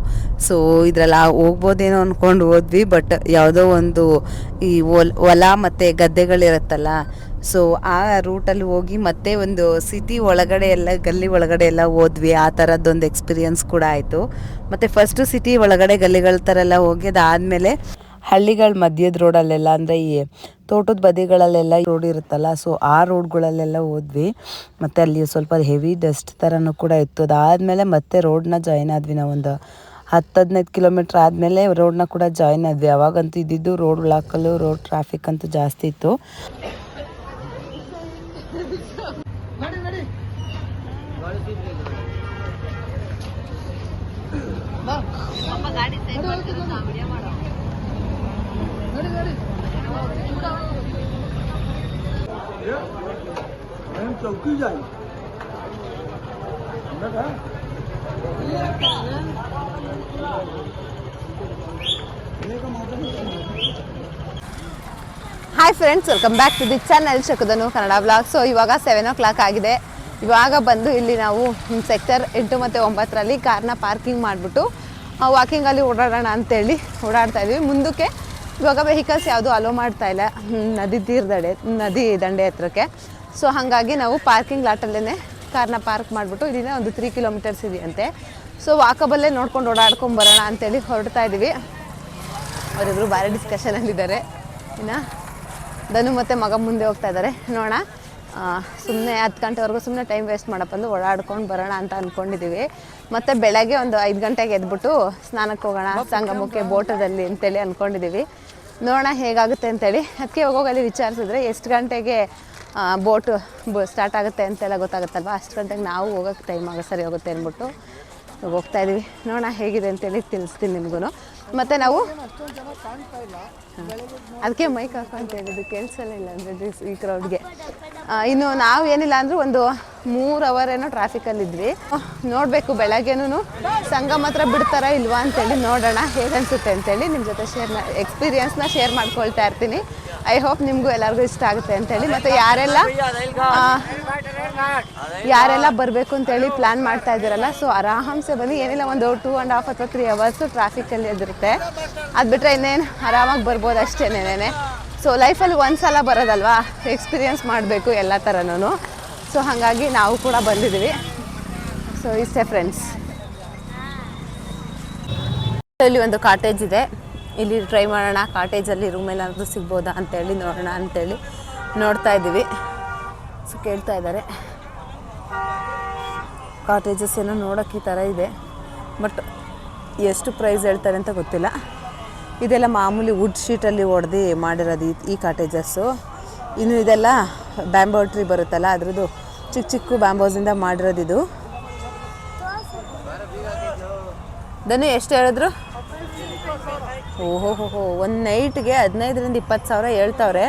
ಸೊ ಇದರಲ್ಲಿ ಹೋಗ್ಬೋದೇನೋ ಅಂದ್ಕೊಂಡು ಹೋದ್ವಿ. ಬಟ್ ಯಾವುದೋ ಒಂದು ಈ ಹೊಲ ಮತ್ತು ಗದ್ದೆಗಳಿರುತ್ತಲ್ಲ, ಸೊ ಆ ರೂಟಲ್ಲಿ ಹೋಗಿ ಮತ್ತೆ ಒಂದು ಸಿಟಿ ಒಳಗಡೆ ಎಲ್ಲ ಗಲ್ಲಿ ಒಳಗಡೆ ಎಲ್ಲ ಹೋದ್ವಿ. ಆ ಥರದ್ದೊಂದು ಎಕ್ಸ್ಪೀರಿಯನ್ಸ್ ಕೂಡ ಆಯಿತು. ಮತ್ತು ಫಸ್ಟು ಸಿಟಿ ಒಳಗಡೆ ಗಲ್ಲಿಗಳ ಥರ ಎಲ್ಲ ಹೋಗಿ ಅದಾದಮೇಲೆ ಹಳ್ಳಿಗಳ ಮಧ್ಯದ ರೋಡಲ್ಲೆಲ್ಲ ಅಂದರೆ ಈ ತೋಟದ ಬದಿಗಳಲ್ಲೆಲ್ಲ ರೋಡ್ ಇರುತ್ತಲ್ಲ, ಸೊ ಆ ರೋಡ್ಗಳಲ್ಲೆಲ್ಲ ಹೋದ್ವಿ. ಮತ್ತು ಅಲ್ಲಿ ಸ್ವಲ್ಪ ಹೆವಿ ಡಸ್ಟ್ ಥರನೂ ಕೂಡ ಇತ್ತು. ಅದಾದಮೇಲೆ ಮತ್ತೆ ರೋಡ್ನ ಜಾಯ್ನ್ ಆದ್ವಿ. ನಾವೊಂದು 10-15 ಕಿಲೋಮೀಟ್ರ್ ಆದಮೇಲೆ ರೋಡ್ನ ಕೂಡ ಜಾಯ್ನ್ ಆದ್ವಿ. ಅವಾಗಂತೂ ಇದ್ದಿದ್ದು ರೋಡ್ ಬ್ಲಾಕಲ್ಲು, ರೋಡ್ ಟ್ರಾಫಿಕ್ ಅಂತೂ ಜಾಸ್ತಿ ಇತ್ತು. Hi friends, welcome back to the channel ಶಕುದನು ಕನ್ನಡ ವ್ಲಾಗ್. ಸೊ ಇವಾಗ 7 o'clock ಆಗಿದೆ. ಇವಾಗ ಬಂದು ಇಲ್ಲಿ ನಾವು ಸೆಕ್ಟರ್ 8 ಮತ್ತು 9ರಲ್ಲಿ ಕಾರ್ನ ಪಾರ್ಕಿಂಗ್ ಮಾಡಿಬಿಟ್ಟು ವಾಕಿಂಗಲ್ಲಿ ಓಡಾಡೋಣ ಅಂತೇಳಿ ಓಡಾಡ್ತಾ ಇದ್ವಿ. ಮುಂದಕ್ಕೆ ಇವಾಗ ವೆಹಿಕಲ್ಸ್ ಯಾವುದು ಅಲೋ ಮಾಡ್ತಾ ಇಲ್ಲ ನದಿ ದಂಡೆ ಹತ್ರಕ್ಕೆ. ಸೊ ಹಾಗಾಗಿ ನಾವು ಪಾರ್ಕಿಂಗ್ ಲಾಟಲ್ಲೇ ಕಾರ್ನ ಪಾರ್ಕ್ ಮಾಡಿಬಿಟ್ಟು ಇಲ್ಲಿಂದ ಒಂದು 3 kilometers ಇದೆಯಂತೆ. ಸೊ ವಾಕಬಲ್ಲೇ ನೋಡ್ಕೊಂಡು ಓಡಾಡ್ಕೊಂಬರೋಣ ಅಂತೇಳಿ ಹೊರಡ್ತಾ ಇದ್ದೀವಿ. ಅವರಿಬ್ಬರು ಭಾರಿ ಡಿಸ್ಕಷನಲ್ಲಿದ್ದಾರೆ. ಇನ್ನು ಧನು ಮತ್ತು ಮಗ ಮುಂದೆ ಹೋಗ್ತಾ ಇದ್ದಾರೆ. ನೋಡೋಣ, ಸುಮ್ಮನೆ 10 ಗಂಟೆವರೆಗೂ ಸುಮ್ಮನೆ ಟೈಮ್ ವೇಸ್ಟ್ ಮಾಡಪ್ಪಂದು ಓಡಾಡ್ಕೊಂಡು ಬರೋಣ ಅಂತ ಅಂದ್ಕೊಂಡಿದ್ದೀವಿ. ಮತ್ತು ಬೆಳಗ್ಗೆ ಒಂದು 5 ಗಂಟೆಗೆ ಎದ್ಬಿಟ್ಟು ಸ್ನಾನಕ್ಕೆ ಹೋಗೋಣ ಸಂಗಮಕ್ಕೆ ಬೋಟದಲ್ಲಿ ಅಂತೇಳಿ ಅಂದ್ಕೊಂಡಿದ್ದೀವಿ. ನೋಡೋಣ ಹೇಗಾಗುತ್ತೆ ಅಂತೇಳಿ. ಅದಕ್ಕೆ ಹೋಗೋಗಲ್ಲಿ ವಿಚಾರಿಸಿದ್ರೆ ಎಷ್ಟು ಗಂಟೆಗೆ ಬೋಟು ಸ್ಟಾರ್ಟ್ ಆಗುತ್ತೆ ಅಂತೆಲ್ಲ ಗೊತ್ತಾಗುತ್ತಲ್ವ, ಅಷ್ಟು ಗಂಟೆಗೆ ನಾವು ಹೋಗೋಕ್ಕೆ ಟೈಮ್ ಸರಿ ಹೋಗುತ್ತೆ ಅಂದ್ಬಿಟ್ಟು ಹೋಗ್ತಾ ಇದ್ದೀವಿ. ನೋಡೋಣ ಹೇಗಿದೆ ಅಂತೇಳಿ ತಿಳಿಸ್ತೀನಿ ನಿಮಗೂ. ಮತ್ತು ನಾವು ಅದಕ್ಕೆ ಮೈಕ್ ಹಾಕೊಂತ ಹೇಳಿದ್ದು ಕೇಳಿಸಲ್ಲ ಇಲ್ಲ ಅಂದರೆ ಈ ಕ್ರೌಡ್ಗೆ. ಇನ್ನು ನಾವು ಏನಿಲ್ಲ ಅಂದರೂ ಒಂದು 3 hour ಏನೋ ಟ್ರಾಫಿಕಲ್ಲಿದ್ವಿ. ನೋಡಬೇಕು ಬೆಳಗ್ಗೆನೂ ಸಂಗಮ ಹತ್ರ ಬಿಡ್ತಾರಾ ಇಲ್ವಾ ಅಂತೇಳಿ ನೋಡೋಣ ಹೇಗನ್ಸುತ್ತೆ ಅಂತೇಳಿ ನಿಮ್ಮ ಜೊತೆ ಎಕ್ಸ್ಪೀರಿಯನ್ಸ್ನ ಶೇರ್ ಮಾಡ್ಕೊಳ್ತಾ ಇರ್ತೀನಿ. ಐ ಹೋಪ್ ನಿಮಗೂ ಎಲ್ಲರಿಗೂ ಇಷ್ಟ ಆಗುತ್ತೆ ಅಂತೇಳಿ. ಮತ್ತು ಯಾರೆಲ್ಲ ಬರಬೇಕು ಅಂತೇಳಿ ಪ್ಲ್ಯಾನ್ ಮಾಡ್ತಾ ಇದ್ದೀರಲ್ಲ, ಸೊ ಆರಾಮ್ಸೆ ಬನ್ನಿ. ಏನಿಲ್ಲ ಒಂದು 2.5 ಅಥವಾ 3 hours ಟ್ರಾಫಿಕಲ್ಲಿ ಎದುರುತ್ತೆ. ಅದು ಬಿಟ್ಟರೆ ಇನ್ನೇನು ಆರಾಮಾಗಿ ಬರ್ಬೋದು ಅಷ್ಟೇನೇನೆ. ಸೊ ಲೈಫಲ್ಲಿ ಒಂದು ಸಲ ಬರೋದಲ್ವಾ, ಎಕ್ಸ್ಪೀರಿಯನ್ಸ್ ಮಾಡಬೇಕು ಎಲ್ಲ ಥರನೂ. ಸೊ ಹಾಗಾಗಿ ನಾವು ಕೂಡ ಬಂದಿದ್ದೀವಿ. ಸೊ ಇಷ್ಟೇ ಫ್ರೆಂಡ್ಸ್. ಇಲ್ಲಿ ಒಂದು ಕಾಟೇಜ್ ಇದೆ, ಇಲ್ಲಿ ಟ್ರೈ ಮಾಡೋಣ. ಕಾಟೇಜಲ್ಲಿ ರೂಮ್ ಏನಾದರೂ ಸಿಗ್ಬೋದಾ ಅಂತೇಳಿ ನೋಡೋಣ ಅಂತೇಳಿ ನೋಡ್ತಾ ಇದ್ದೀವಿ. ಸೊ ಕೇಳ್ತಾ ಇದ್ದಾರೆ. ಕಾಟೇಜಸ್ ಏನೋ ನೋಡೋಕ್ಕೆ ಈ ಥರ ಇದೆ, ಬಟ್ ಎಷ್ಟು ಪ್ರೈಸ್ ಹೇಳ್ತಾರೆ ಅಂತ ಗೊತ್ತಿಲ್ಲ. ಇದೆಲ್ಲ ಮಾಮೂಲಿ ವುಡ್ ಶೀಟಲ್ಲಿ ಹೊಡೆದು ಮಾಡಿರೋದು ಈ ಕಾಟೇಜಸ್ಸು. ಇನ್ನು ಇದೆಲ್ಲ ಬ್ಯಾಂಬೋ ಟ್ರೀ ಬರುತ್ತಲ್ಲ, ಅದ್ರದ್ದು ಚಿಕ್ಕ ಚಿಕ್ಕ ಬ್ಯಾಂಬೋಸಿಂದ ಮಾಡಿರೋದು ಇದು. ದನ್ನು ಎಷ್ಟು ಹೇಳಿದ್ರು? ಓಹೋ, ಒಂದು ನೈಟ್ಗೆ 15,000-20 ಸಾವಿರ ಹೇಳ್ತಾವ್ರೆ.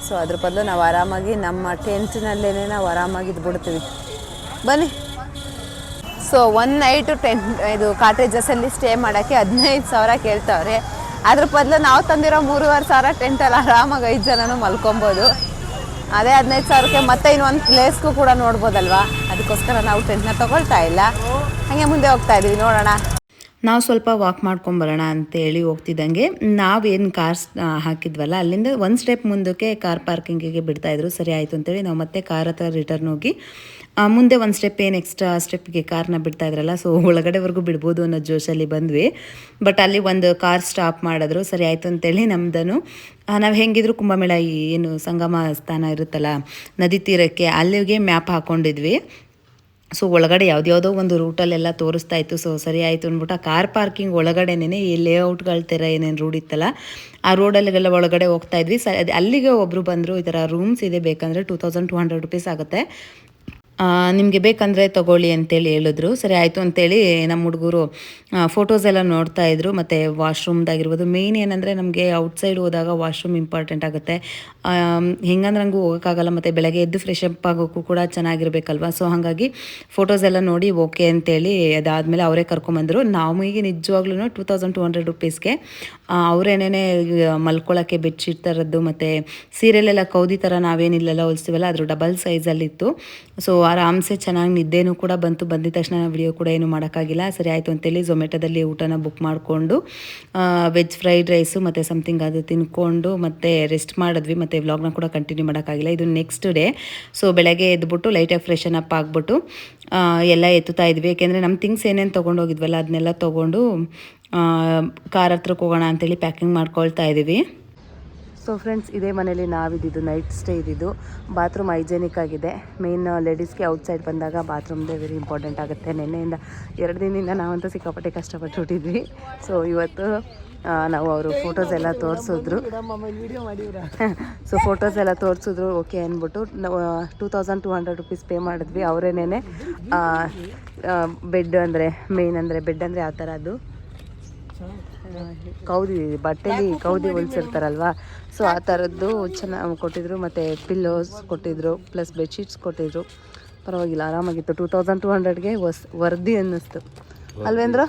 ಸೊ ಅದ್ರ ಬದಲು ನಾವು ಆರಾಮಾಗಿ ನಮ್ಮ ಟೆಂಟ್ನಲ್ಲೇ ನಾವು ಆರಾಮಾಗಿ ಇದ್ಬಿಡ್ತೀವಿ. ಬನ್ನಿ. ಸೊ 1 night ಇದು ಕಾಟೇಜಸಲ್ಲಿ ಸ್ಟೇ ಮಾಡೋಕ್ಕೆ 15 ಸಾವಿರ ಕೇಳ್ತಾವ್ರೆ. ಅದ್ರ ಬದಲು ನಾವು ತಂದಿರೋ 3.5 ಸಾವಿರ ಟೆಂಟಲ್ಲಿ ಆರಾಮಾಗಿ 5 ಜನನೂ ಮಲ್ಕೊಬೋದು. ಅದೇ 15 ಸಾವಿರಕ್ಕೆ ಮತ್ತೆ ಇನ್ನೊಂದು ಪ್ಲೇಸ್ಗೂ ಕೂಡ ನೋಡ್ಬೋದಲ್ವಾ, ಅದಕ್ಕೋಸ್ಕರ ನಾವು ಟೆಂಟ್ನ ತೊಗೊಳ್ತಾ ಇಲ್ಲ. ಹಾಗೆ ಮುಂದೆ ಹೋಗ್ತಾ ಇದ್ದೀವಿ. ನೋಡೋಣ. ನಾವು ಸ್ವಲ್ಪ ವಾಕ್ ಮಾಡ್ಕೊಂಬರೋಣ ಅಂತೇಳಿ ಹೋಗ್ತಿದ್ದಂಗೆ ನಾವೇನು ಕಾರ್ಸ್ ಹಾಕಿದ್ವಲ್ಲ ಅಲ್ಲಿಂದ ಒಂದು ಸ್ಟೆಪ್ ಮುಂದಕ್ಕೆ ಕಾರ್ ಪಾರ್ಕಿಂಗಿಗೆ ಬಿಡ್ತಾಯಿದ್ರು. ಸರಿ ಆಯಿತು ಅಂತೇಳಿ ನಾವು ಮತ್ತೆ ಕಾರ್ ಹತ್ರ ರಿಟರ್ನ್ ಹೋಗಿ ಮುಂದೆ ಒಂದು ಸ್ಟೆಪ್ ಏನು ಎಕ್ಸ್ಟ್ರಾ ಸ್ಟೆಪ್ಗೆ ಕಾರ್ನ ಬಿಡ್ತಾಯಿದ್ರಲ್ಲ, ಸೊ ಒಳಗಡೆವರೆಗೂ ಬಿಡ್ಬೋದು ಅನ್ನೋ ಜೋಶಲ್ಲಿ ಬಂದ್ವಿ. ಬಟ್ ಅಲ್ಲಿ ಒಂದು ಕಾರ್ ಸ್ಟಾಪ್ ಮಾಡಿದ್ರು. ಸರಿ ಆಯಿತು ಅಂತೇಳಿ ನಮ್ದನು ನಾವು ಹೆಂಗಿದ್ರು ಕುಂಭಮೇಳ ಏನು ಸಂಗಮ ಸ್ಥಾನ ಇರುತ್ತಲ್ಲ ನದಿ ತೀರಕ್ಕೆ, ಅಲ್ಲಿಗೆ ಮ್ಯಾಪ್ ಹಾಕ್ಕೊಂಡಿದ್ವಿ. ಸೊ ಒಳಗಡೆ ಯಾವುದ್ಯಾವುದೋ ಒಂದು ರೂಟಲ್ಲೆಲ್ಲ ತೋರಿಸ್ತಾ ಇತ್ತು. ಸೊ ಸರಿ ಆಯಿತು ಅಂದ್ಬಿಟ್ಟು ಆ ಕಾರ್ ಪಾರ್ಕಿಂಗ್ ಒಳಗಡೆನೇ ಈ ಲೇಔಟ್ಗಳ ಥರ ಏನೇನು ರೋಡ್ ಇತ್ತಲ್ಲ ಆ ರೋಡಲ್ಲಿಗೆಲ್ಲ ಒಳಗಡೆ ಹೋಗ್ತಾ ಇದ್ವಿ. ಅಲ್ಲಿಗೆ ಒಬ್ಬರು ಬಂದರು, ಈ ಥರ ರೂಮ್ಸ್ ಇದೆ, ಬೇಕಂದರೆ 2200 rupees ಆಗುತ್ತೆ, ನಿಮಗೆ ಬೇಕಂದರೆ ತೊಗೊಳ್ಳಿ ಅಂತೇಳಿ ಹೇಳಿದ್ರು. ಸರಿ ಆಯಿತು ಅಂತೇಳಿ ನಮ್ಮ ಹುಡುಗರು ಫೋಟೋಸ್ ಎಲ್ಲ ನೋಡ್ತಾ ಇದ್ರು. ಮತ್ತು ವಾಶ್ರೂಮ್ದಾಗಿರ್ಬೋದು, ಮೇಯ್ನ್ ಏನಂದರೆ ನಮಗೆ ಔಟ್ಸೈಡ್ ಹೋದಾಗ ವಾಶ್ರೂಮ್ ಇಂಪಾರ್ಟೆಂಟ್ ಆಗುತ್ತೆ. ಹೆಂಗಂದ್ರೆ ಹಂಗೂ ಹೋಗೋಕ್ಕಾಗಲ್ಲ, ಮತ್ತು ಬೆಳಗ್ಗೆ ಎದ್ದು ಫ್ರೆಶ್ ಅಪ್ ಆಗೋಕ್ಕೂ ಕೂಡ ಚೆನ್ನಾಗಿರ್ಬೇಕಲ್ವ. ಸೊ ಹಾಗಾಗಿ ಫೋಟೋಸ್ ಎಲ್ಲ ನೋಡಿ ಓಕೆ ಅಂತೇಳಿ ಅದಾದಮೇಲೆ ಅವರೇ ಕರ್ಕೊಂಬಂದರು. ನಮಗೆ ನಿಜವಾಗ್ಲೂ 2200 rupeesಗೆ ಅವರೇನೇ ಮಲ್ಕೊಳ್ಳೋಕ್ಕೆ ಬೆಡ್ಶೀಟ್ ಥರದ್ದು ಮತ್ತು ಸೀರೆಲೆಲ್ಲ ಕೌದಿ ಥರ ನಾವೇನಿಲ್ಲೆಲ್ಲ ಹೊಲಿಸ್ತೀವಲ್ಲ ಅದ್ರ ಡಬಲ್ ಸೈಜಲ್ಲಿತ್ತು. ಸೊ ಆರಾಮ್ಸೆ ಚೆನ್ನಾಗಿ ನಿದ್ದೆನೂ ಕೂಡ ಬಂದಿದ ತಕ್ಷಣ ವಿಡಿಯೋ ಕೂಡ ಏನು ಮಾಡೋಕ್ಕಾಗಿಲ್ಲ. ಸರಿ ಆಯಿತು ಅಂತೇಳಿ ಝೊಮ್ಯಾಟೋದಲ್ಲಿ ಊಟನ ಬುಕ್ ಮಾಡಿಕೊಂಡು ವೆಜ್ ಫ್ರೈಡ್ ರೈಸು ಮತ್ತು ಸಮಥಿಂಗ್ ಅದು ತಿನ್ಕೊಂಡು ಮತ್ತೆ ರೆಸ್ಟ್ ಮಾಡಿದ್ವಿ. ಮತ್ತು ವ್ಲಾಗ್ನ ಕೂಡ ಕಂಟಿನ್ಯೂ ಮಾಡೋಕ್ಕಾಗಿಲ್ಲ. ಇದು ನೆಕ್ಸ್ಟ್ ಡೇ. ಸೊ ಬೆಳಗ್ಗೆ ಎದ್ಬಿಟ್ಟು ಲೈಟಾಗಿ ಫ್ರೆಶನ್ ಅಪ್ ಆಗಿಬಿಟ್ಟು ಎಲ್ಲ ಎತ್ತುತ್ತಾ ಇದ್ವಿ. ಯಾಕೆಂದರೆ ನಮ್ಮ ಥಿಂಗ್ಸ್ ಏನೇನು ತೊಗೊಂಡೋಗಿದ್ವಲ್ಲ ಅದನ್ನೆಲ್ಲ ತೊಗೊಂಡು ಕಾರ್ ಹತ್ರಕ್ಕೆ ಹೋಗೋಣ ಅಂತೇಳಿ ಪ್ಯಾಕಿಂಗ್ ಮಾಡ್ಕೊಳ್ತಾ ಇದ್ದೀವಿ. ಸೊ ಫ್ರೆಂಡ್ಸ್, ಇದೇ ಮನೇಲಿ ನಾವಿದ್ದು ನೈಟ್ ಸ್ಟೇ ಇದ್ದಿದ್ದು. ಬಾತ್ರೂಮ್ ಹೈಜೆನಿಕ್ ಆಗಿದೆ. ಮೇನ್ ಲೇಡೀಸ್ಗೆ ಔಟ್ಸೈಡ್ ಬಂದಾಗ ಬಾತ್ರೂಮ್ದೇ ವೆರಿ ಇಂಪಾರ್ಟೆಂಟ್ ಆಗುತ್ತೆ. ನಿನ್ನೆಯಿಂದ 2 ದಿನದಿಂದ ನಾವಂತೂ ಸಿಕ್ಕಾಪಟ್ಟೆ ಕಷ್ಟಪಟ್ಟು ಹುಟ್ಟಿದ್ವಿ. ಸೊ ಇವತ್ತು ನಾವು ಅವರು ಫೋಟೋಸ್ ಎಲ್ಲ ತೋರಿಸಿದ್ರು. ಸೊ ಫೋಟೋಸ್ ಎಲ್ಲ ತೋರಿಸಿದ್ರು, ಓಕೆ ಅಂದ್ಬಿಟ್ಟು ನಾವು 2200 ರುಪೀಸ್ ಪೇ ಮಾಡಿದ್ವಿ. ಅವರೇನೇ ಬೆಡ್ ಅಂದರೆ ಮೇನ್ ಅಂದರೆ ಬೆಡ್ ಅಂದರೆ ಆ ಥರ ಅದು ಕೌದಿ ಬಟ್ಟೆಲಿ ಕೌದಿ ಹೊಲಿಸಿರ್ತಾರಲ್ವ, ಸೊ ಆ ಥರದ್ದು ಚೆನ್ನಾಗಿ ಕೊಟ್ಟಿದ್ರು. ಮತ್ತು ಪಿಲ್ಲೋಸ್ ಕೊಟ್ಟಿದ್ರು, ಪ್ಲಸ್ ಬೆಡ್ಶೀಟ್ಸ್ ಕೊಟ್ಟಿದ್ರು. ಪರವಾಗಿಲ್ಲ, ಆರಾಮಾಗಿತ್ತು. 2200ಗೆ ವರ್ದಿ ಅನ್ನಿಸ್ತು ಅಲ್ವೇಂದ್ರ?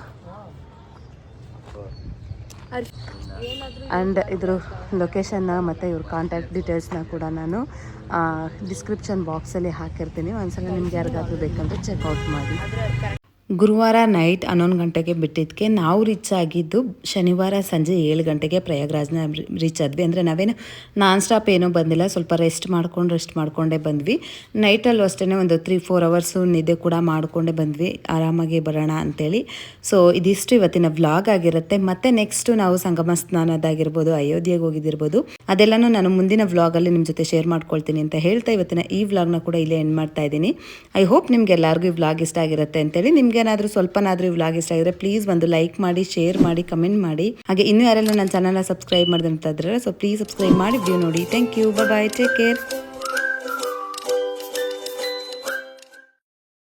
ಆ್ಯಂಡ್ ಇದ್ರ ಲೊಕೇಶನ್ನ ಮತ್ತು ಇವ್ರ ಕಾಂಟ್ಯಾಕ್ಟ್ ಡೀಟೇಲ್ಸ್ನ ಕೂಡ ನಾನು ಡಿಸ್ಕ್ರಿಪ್ಷನ್ ಬಾಕ್ಸಲ್ಲಿ ಹಾಕಿರ್ತೀನಿ. ಒಂದ್ಸಲ ನಿಮ್ಗೆ ಯಾರಿಗಾದ್ರೂ ಬೇಕಂದ್ರೆ ಚೆಕ್ಔಟ್ ಮಾಡಿ. ಗುರುವಾರ ನೈಟ್ 11 ಗಂಟೆಗೆ ಬಿಟ್ಟಿದ್ದಕ್ಕೆ ನಾವು ರೀಚ್ ಆಗಿದ್ದು ಶನಿವಾರ ಸಂಜೆ 7 ಗಂಟೆಗೆ ಪ್ರಯಾಗ್ರಾಜ್ನ ರೀಚ್ ಆದ್ವಿ. ಅಂದರೆ ನಾವೇನು ನಾನ್ ಸ್ಟಾಪ್ ಏನೂ ಬಂದಿಲ್ಲ, ಸ್ವಲ್ಪ ರೆಸ್ಟ್ ಮಾಡ್ಕೊಂಡೇ ಬಂದ್ವಿ. ನೈಟಲ್ಲೂ ಅಷ್ಟೇ ಒಂದು 3-4 ಅವರ್ಸು ನಿದ್ದೆ ಕೂಡ ಮಾಡಿಕೊಂಡೇ ಬಂದ್ವಿ, ಆರಾಮಾಗಿ ಬರೋಣ ಅಂತೇಳಿ. ಸೊ ಇದಿಷ್ಟು ಇವತ್ತಿನ ವ್ಲಾಗ್ ಆಗಿರುತ್ತೆ. ಮತ್ತು ನೆಕ್ಸ್ಟು ನಾವು ಸಂಗಮ ಸ್ನಾನದಾಗಿರ್ಬೋದು, ಅಯೋಧ್ಯೆಗೆ ಹೋಗಿದ್ದಿರ್ಬೋದು, ಅದೆಲ್ಲನೂ ನಾನು ಮುಂದಿನ ವ್ಲಾಗಲ್ಲಿ ನಿಮ್ಮ ಜೊತೆ ಶೇರ್ ಮಾಡ್ಕೊಳ್ತೀನಿ ಅಂತ ಹೇಳ್ತಾ ಇವತ್ತಿನ ಈ ವ್ಲಾಗ್ನ ಕೂಡ ಇಲ್ಲೇ ಎಂಡ್ ಮಾಡ್ತಾ ಇದ್ದೀನಿ. ಐ ಹೋಪ್ ನಿಮ್ಗೆ ಎಲ್ಲರಿಗೂ ಈ ವ್ಲಾಗ್ ಇಷ್ಟ ಆಗಿರುತ್ತೆ ಅಂತೇಳಿ. ನಿಮ್ಗೇನಾದರೂ ಸ್ವಲ್ಪನಾದರೂ ಈ ವ್ಲಾಗ್ ಇಷ್ಟ ಆಗಿದ್ರೆ ಪ್ಲೀಸ್ ಒಂದು ಲೈಕ್ ಮಾಡಿ, ಶೇರ್ ಮಾಡಿ, ಕಮೆಂಟ್ ಮಾಡಿ. ಹಾಗೆ ಇನ್ನೂ ಯಾರೆಲ್ಲ ನನ್ನ ಚಾನಲ್ನ ಸಬ್ಸ್ಕ್ರೈಬ್ ಮಾಡಿದಂತ ಇದ್ರೆ ಸೊ ಪ್ಲೀಸ್ ಸಬ್ಸ್ಕ್ರೈಬ್ ಮಾಡಿ ವಿಡಿಯೋ ನೋಡಿ. Thank you, bye, take care.